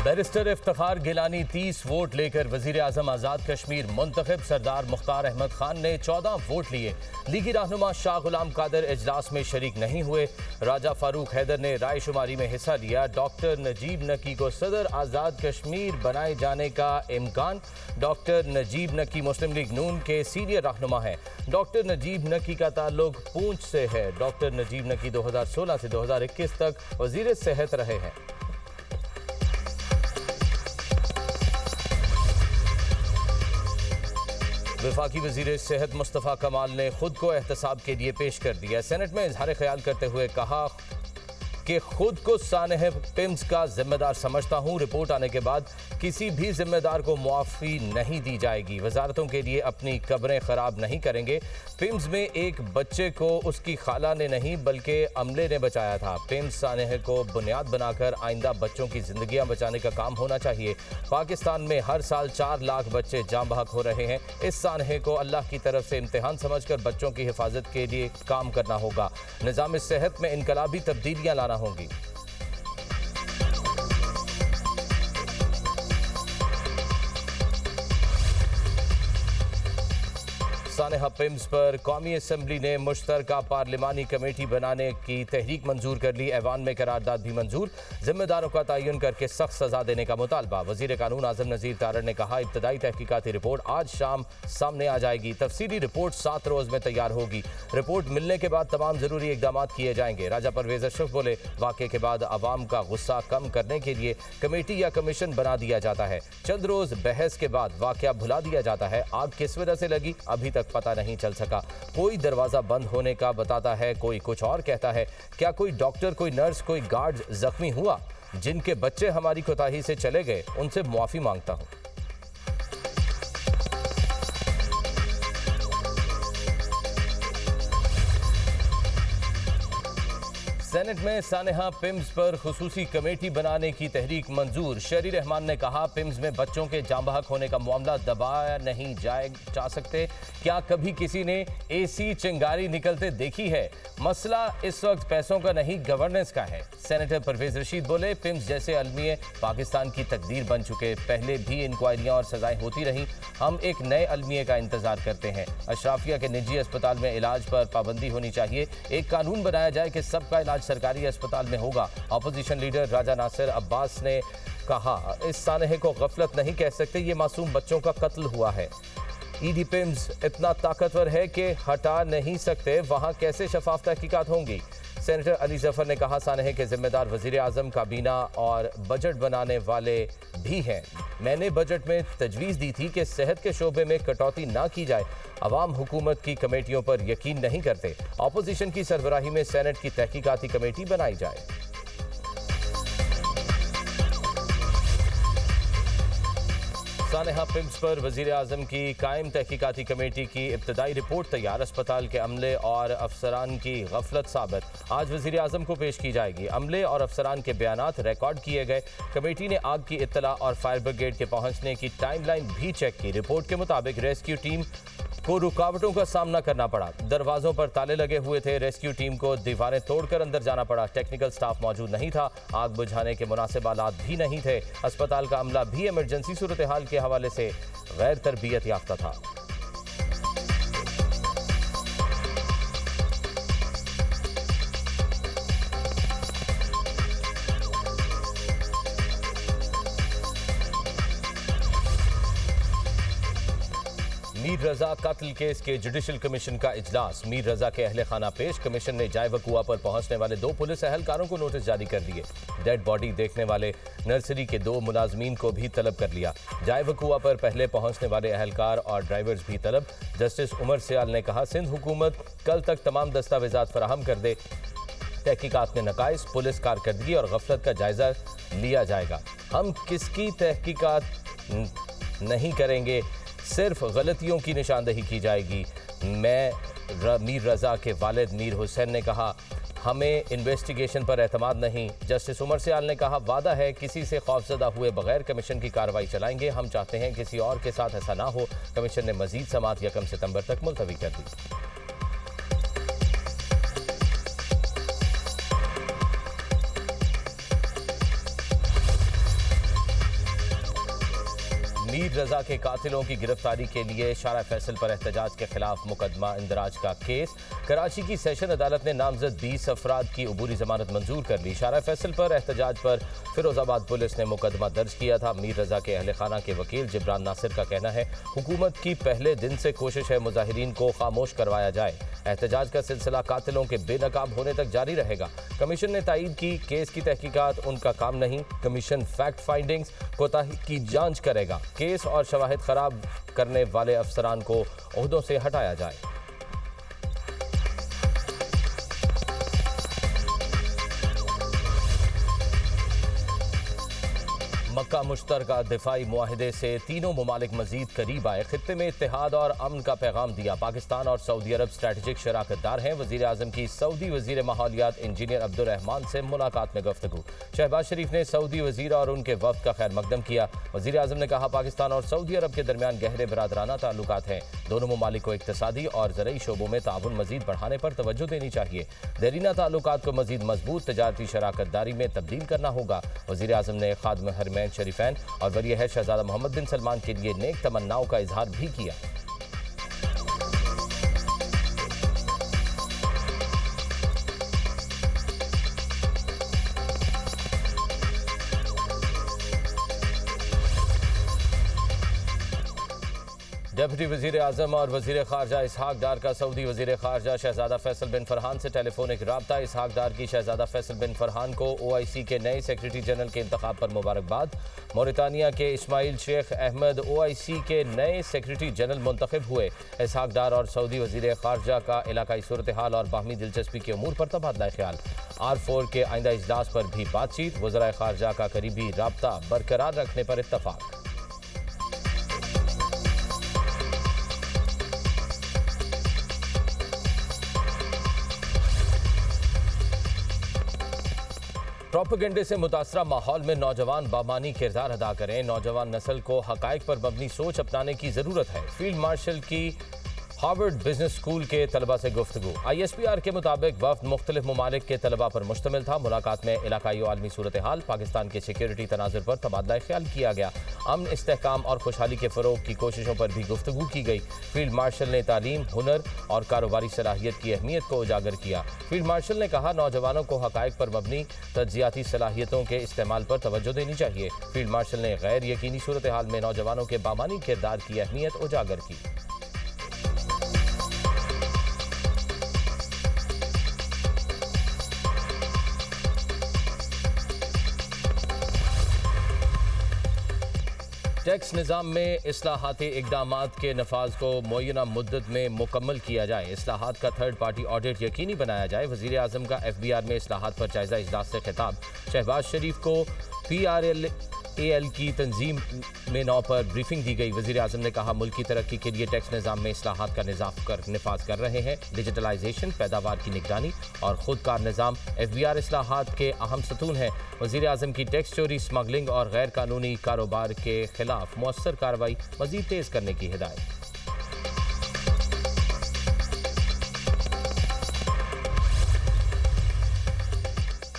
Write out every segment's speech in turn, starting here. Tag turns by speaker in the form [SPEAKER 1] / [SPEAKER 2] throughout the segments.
[SPEAKER 1] Barrister Iftikhar Gilani 30 vote लेकर वजीर आजम आज़ाद कश्मीर मुंतखब। सरदार मुख्तार अहमद खान ने 14 वोट लिए। लीगी रहनुमा शाह गुलाम कादर इजलास में शरीक नहीं हुए। राजा फारूक हैदर ने राय शुमारी में हिस्सा लिया। डॉक्टर नजीब नकी को सदर आज़ाद कश्मीर बनाए जाने का इम्कान। डॉक्टर नजीब नकी मुस्लिम लीग नून के सीनियर रहनुमा हैं। डॉक्टर नजीब नकी का ताल्लुक पूंछ से है। डॉक्टर नजीब नकी 2016 से 2021 तक वजीर सेहत रहे हैं। वफाकी वजीर सेहत मुस्तफ़ा कमाल ने खुद को एहतसाब के लिए पेश कर दिया। सेनेट में इजहार ख्याल करते हुए कहा कि खुद को सानह पिम्स का जिम्मेदार समझता हूं। रिपोर्ट आने के बाद किसी भी जिम्मेदार को मुआफ़ी नहीं दी जाएगी। वजारतों के लिए अपनी कब्रें खराब नहीं करेंगे। पिम्स में एक बच्चे को उसकी खाला ने नहीं बल्कि अमले ने बचाया था। पिम्स सानह को बुनियाद बनाकर आइंदा बच्चों की जिंदगियां बचाने का काम होना चाहिए। पाकिस्तान में हर साल 4 लाख बच्चे जाँ बहक हो रहे हैं। इस सानहे को अल्लाह की तरफ से इम्तिहान समझकर बच्चों की हिफाजत के लिए काम करना होगा। निज़ाम सेहत में इनकलाबी तब्दीलियां लाना होंगी। सानहा पिम्स पर कौमी असम्बली ने मुश्तरका पार्लिमानी कमेटी बनाने की तहरीक मंजूर कर ली। ऐवान में करारदाद भी मंजूर। जिम्मेदारों का तयन करके सख्त सजा देने का मुतालबा। वजीर कानून आजम नज़ीर तारड़ ने कहा, इब्तदाई तहकीकाती रिपोर्ट आज शाम सामने आ जाएगी। तफसीली रिपोर्ट 7 रोज में तैयार होगी। रिपोर्ट मिलने के बाद तमाम जरूरी इकदाम किए जाएंगे। राजा परवेज अशरफ बोले, वाक़े के बाद अवाम का गुस्सा कम करने के लिए कमेटी या कमीशन बना दिया जाता है। चंद रोज बहस के बाद वाक़या भुला दिया जाता है। आग किस वजह से लगी अभी तक पता नहीं चल सका। कोई दरवाजा बंद होने का बताता है, कोई कुछ और कहता है। क्या कोई डॉक्टर, कोई नर्स, कोई गार्ड जख्मी हुआ? जिनके बच्चे हमारी कोताही से चले गए उनसे मुआफी मांगता हूं। सेनेट में सानहा पिम्स पर खुसूसी कमेटी बनाने की तहरीक मंजूर। शहरी रहमान ने कहा, पिम्स में बच्चों के जाँ बहक होने का मामला दबाया नहीं जा सकते। क्या कभी किसी ने एसी चिंगारी निकलते देखी है? मसला इस वक्त पैसों का नहीं, गवर्नेंस का है। सेनेटर परवेज रशीद बोले, पिम्स जैसे अलमिये पाकिस्तान की तकदीर बन चुके। पहले भी इंक्वायरियां और सजाएं होती रहीं। हम एक नए अलमिये का इंतजार करते हैं। अशराफिया के निजी अस्पताल में इलाज पर पाबंदी होनी चाहिए। एक कानून बनाया जाए कि सबका इलाज सरकारी अस्पताल में होगा। अपोजिशन लीडर राजा नासिर अब्बास ने कहा, इस सानहे को गफलत नहीं कह सकते, ये मासूम बच्चों का कत्ल हुआ है। ईडी पिम्स इतना ताकतवर है कि हटा नहीं सकते, वहां कैसे शफाफ तहकीकात होंगी? सेनेटर अली जफर ने कहा, सानहे के जिम्मेदार वजीर आजम, काबीना और बजट बनाने वाले भी हैं। मैंने बजट में तजवीज़ दी थी कि सेहत के शोबे में कटौती ना की जाए। अवाम हुकूमत की कमेटियों पर यकीन नहीं करते। अपोजिशन की सरबराही में सेनेट की तहकीकाती कमेटी बनाई जाए। सानहा पिम्स पर वजीर आजम की कायम तहकीकाती कमेटी की इब्तदाई रिपोर्ट तैयार। अस्पताल के अमले और अफसरान की गफलत साबित आज वजीर आजम को पेश की जाएगी। अमले और अफसरान के बयानात रिकॉर्ड किए गए। कमेटी ने आग की इत्तला और फायर ब्रिगेड के पहुंचने की टाइमलाइन भी चेक की। रिपोर्ट के मुताबिक रेस्क्यू टीम को रुकावटों का सामना करना पड़ा। दरवाजों पर ताले लगे हुए थे। रेस्क्यू टीम को दीवारें तोड़कर अंदर जाना पड़ा। टेक्निकल स्टाफ मौजूद नहीं था। आग बुझाने के मुनासिब आलात भी नहीं थे। अस्पताल का अमला भी इमरजेंसी सूरत हाल के हवाले से गैर तरबियत याफ्ता था। मीर रजा कत्ल केस के जुडिशल कमीशन का इजलास। मीर रजा के अहले खाना पेश। कमीशन ने जाय वकुआ पर पहुंचने वाले 2 पुलिस एहलकारों को नोटिस जारी कर दिए। डेड बॉडी देखने वाले नर्सरी के 2 मुलाजमीन को भी तलब कर लिया। जाय वकुआ पर पहले पहुंचने वाले एहलकार और ड्राइवर्स भी तलब। जस्टिस उमर सियाल ने कहा, सिंध हुकूमत कल तक तमाम दस्तावेजात फराहम कर दे। तहकीकात में नकाइस, पुलिस कारकर्दगी और गफलत का जायजा लिया जाएगा। हम किसकी तहकीकात नहीं करेंगे, सिर्फ गलतियों की निशानदही की जाएगी। मीर रजा के वालिद मीर हुसैन ने कहा, हमें इन्वेस्टिगेशन पर एतमाद नहीं। जस्टिस उमर सियाल ने कहा, वादा है किसी से खौफजदा हुए बगैर कमीशन की कार्रवाई चलाएंगे। हम चाहते हैं किसी और के साथ ऐसा ना हो। कमीशन ने मजीद समाअत 1 सितंबर तक मुलतवी कर दी। मीर रजा के कातिलों की गिरफ्तारी के लिए शारा फैसल पर एहतजाज के खिलाफ मुकदमा इंदराज का केस। कराची की सेशन अदालत ने नामजद 20 अफराद की अबूरी जमानत मंजूर कर ली। शारा फैसल पर एहतजाज पर फिरोजाबाद पुलिस ने मुकदमा दर्ज किया था। मीर रजा के अहले खाना के वकील जिब्रान नासिर का कहना है, हुकूमत की पहले दिन से कोशिश है मुजाहिरीन को खामोश करवाया जाए। एहतजाज का सिलसिला कातिलों के बेनकाब होने तक जारी रहेगा। कमीशन ने तायीद की, केस की तहकीकात उनका काम नहीं। कमीशन फैक्ट फाइंडिंग्स कोताही की जांच करेगा। केस और शवाहिद खराब करने वाले अफसरान को ओहदों से हटाया जाए। मक्का मुश्तरका दिफाई मुआहिदे से तीनों मुमालिक मजीद करीब आए। खित्ते में इत्तेहाद और अमन का पैगाम दिया। पाकिस्तान और सऊदी अरब स्ट्रेटेजिक शराकतदार हैं। वजीर आजम की सऊदी वजीर माहौलियात इंजीनियर अब्दुर्रहमान से मुलाकात में गुफ्तगू। शहबाज शरीफ ने सऊदी वजीर और उनके वफ्द का खैर मकदम किया। वजीर आजम ने कहा, पाकिस्तान और सऊदी अरब के दरमियान गहरे बरादराना ताल्लुकात हैं। दोनों मुमालिक को इक्तसादी और ज़रई शोबों में ताउन मजीद बढ़ाने पर तवज्जो देनी चाहिए। देरीना ताल्लुकात को मजीद मजबूत तजारती शराकतदारी में तब्दील करना होगा। वजीर आजम ने खादिम हरमैन शरीफैन और वली अहद शहजादा मोहम्मद बिन सलमान के लिए नेक तमन्नाओं का इजहार भी किया। डेप्यूटी वजीर आजम और वजीर खारजा इसहाक डार का सऊदी वजीर खारजा शहजादा फैसल बिन फरहान से टेलीफोनिक राब्ता। इसहाक डार की शहजादा फैसल बिन फरहान को OIC के नए सेक्रेटरी जनरल के इंतखाब पर मुबारकबाद। मौरितानिया के इस्माइल शेख अहमद OIC के नए सेक्रेटरी जनरल मुंतखब हुए। इसहाक डार और सऊदी वजीर खारजा का इलाकाई सूरत हाल और बाहमी दिलचस्पी के उमूर पर तबादला ख्याल। R4 के आइंदा इजलास पर भी बातचीत। वज़राए खारजा का करीबी राब्ता बरकरार रखने पर इत्तफाक। प्रोपेगेंडे से मुतासरा माहौल में नौजवान बामानी किरदार अदा करें। नौजवान नस्ल को हकायक पर मबनी सोच अपनाने की ज़रूरत है। फील्ड मार्शल की हार्वर्ड बिजनेस स्कूल के तलबा से गुफ्तगू। ISPR के मुताबिक वफ्द मुख्तलिफ ममालिक के तलबा पर मुश्तमिल था। मुलाकात में इलाकाई और आलमी सूरत हाल, पाकिस्तान के सिक्योरिटी तनाजुर पर तबादला ख्याल किया गया। अमन, इस्तेहकाम और खुशहाली के फ़रोग की कोशिशों पर भी गुफ्तगू की गई। फील्ड मार्शल ने तालीम, हुनर और कारोबारी सलाहियत की अहमियत को उजागर किया। फील्ड मार्शल ने कहा, नौजवानों को हकायक पर मबनी तज्जियाती सलाहियतों के इस्तेमाल पर तवज्जो देनी चाहिए। फील्ड मार्शल ने गैर यकीनी सूरत हाल में नौजवानों के बामानी किरदार की अहमियत उजागर की। टैक्स निज़ाम में इस्लाहाती इक़दामात के नफाज को मुअय्यना मुद्दत में मुकम्मल किया जाए। इस्लाहात का थर्ड पार्टी ऑडिट यकीनी बनाया जाए। वज़ीर आज़म का FBR में इस्लाहात पर जायज़ा इजलास से खिताब। शहबाज शरीफ को PRLAL की तंजीम में 9 पर ब्रीफिंग दी गई। वज़ीर आज़म ने कहा, मुल्क की तरक्की के लिए टैक्स निज़ाम में इस्लाहात का निफाज कर रहे हैं। डिजिटलाइजेशन, पैदावार की निगरानी और खुदकार निज़ाम FBR इस्लाहात के अहम सतून है। वज़ीर आज़म की टैक्स चोरी, स्मगलिंग और गैर कानूनी कारोबार के खिलाफ मौसर कार्रवाई मज़ीद तेज़ करने की हिदायत।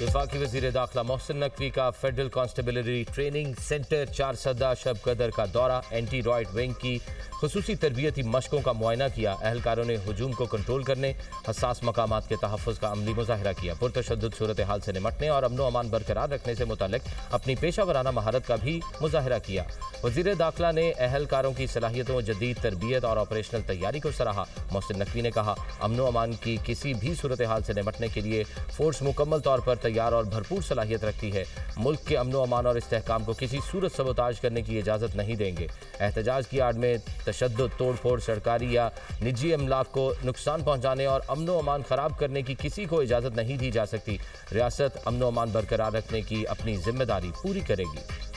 [SPEAKER 1] वफाकी वज़ीर दाखिला मोहसिन नकवी का फेडरल कांस्टेबलरी ट्रेनिंग सेंटर 4 सदा शब कदर का दौरा। एंटी रॉयट विंग की खुसूसी तरबियती मशकों का मुआयना किया। अहलकारों ने हुजूम को कंट्रोल करने, हसास मकामात के तहफ़्फ़ुज़ का अमली मुज़ाहिरा किया। पुरतशद्दुद सूरत हाल से निमटने और अमन व अमान बरकरार रखने से मुतल्लिक़ अपनी पेशा वराना महारत का भी मुज़ाहिरा किया। वज़ीर दाखिला ने अहलकारों की सलाहियतों, जदीद तरबियत और ऑपरेशनल तैयारी को सराहा। मोहसिन नकवी ने कहा, अमन व अमान की किसी भी सूरत हाल से निमटने के लिए फोर्स मुकम्मल तौर पर तैयार और भरपूर सलाहियत रखती है। मुल्क के अमन व अमान और इस्तेहकाम को किसी सूरत सबोताज करने की इजाज़त नहीं देंगे। एहतजाज की आड़ में तशद्दुद, तोड़फोड़, सरकारी या निजी अमलाक को नुकसान पहुँचाने और अमन व अमान ख़राब करने की किसी को इजाज़त नहीं दी जा सकती। रियासत अमन व अमान बरकरार रखने की अपनी जिम्मेदारी पूरी करेगी।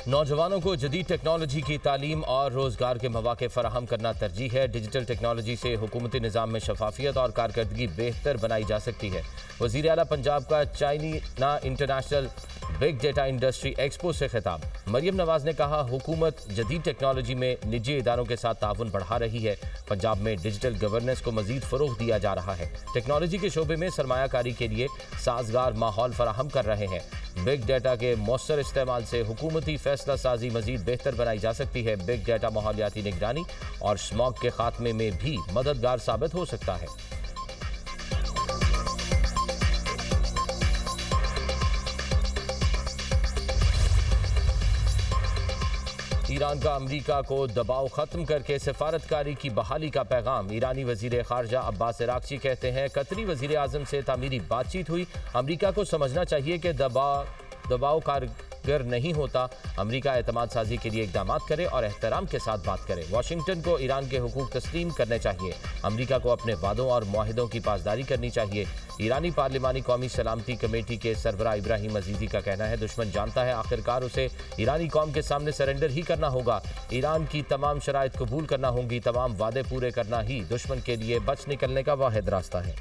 [SPEAKER 1] नौजवानों को जदीद टेक्नोलॉजी की तालीम और रोज़गार के मौक़े फराहम करना तरजीह है। डिजिटल टेक्नोलॉजी से हुकूमती निज़ाम में शफाफियत और कारकर्दगी बेहतर बनाई जा सकती है। वज़ीर आला पंजाब का China international big data industry expo से खिताब। मरियम नवाज ने कहा, हुकूमत जदीद टेक्नोलॉजी में निजी इदारों के साथ ताउन बढ़ा रही है। पंजाब में डिजिटल गवर्नेंस को मजीद फरोग दिया जा रहा है। टेक्नोलॉजी के शोबे में सरमायाकारी के लिए साजगार माहौल फराहम कर रहे हैं। बिग डेटा के मौसर इस्तेमाल से हुकूमती फैसला साजी मजीद बेहतर बनाई जा सकती है। बिग डेटा माहौलियाती निगरानी और स्मॉग के खात्मे में भी मददगार साबित हो सकता है। ईरान का अमरीका को दबाव खत्म करके सिफारतकारी की बहाली का पैगाम। ईरानी वजीर खारजा अब्बास इराक्ची कहते हैं, कतरी वजीर आजम से तामीरी बातचीत हुई। अमरीका को समझना चाहिए कि दबाव कारगर नहीं होता। अमरीका एतमाद साजी के लिए इकदाम करे और एहतराम के साथ बात करे। वाशिंगटन को ईरान के हुकूक तस्लीम करने चाहिए। अमरीका को अपने वादों और मुआहिदों की पासदारी करनी चाहिए। ईरानी पार्लिमानी कौमी सलामती कमेटी के सरबराह इब्राहिम अजीजी का कहना है, दुश्मन जानता है आखिरकार उसे ईरानी कौम के सामने सरेंडर ही करना होगा। ईरान की तमाम शराइत कबूल करना होंगी। तमाम वादे पूरे करना ही दुश्मन के लिए बच निकलने का वाहिद रास्ता है।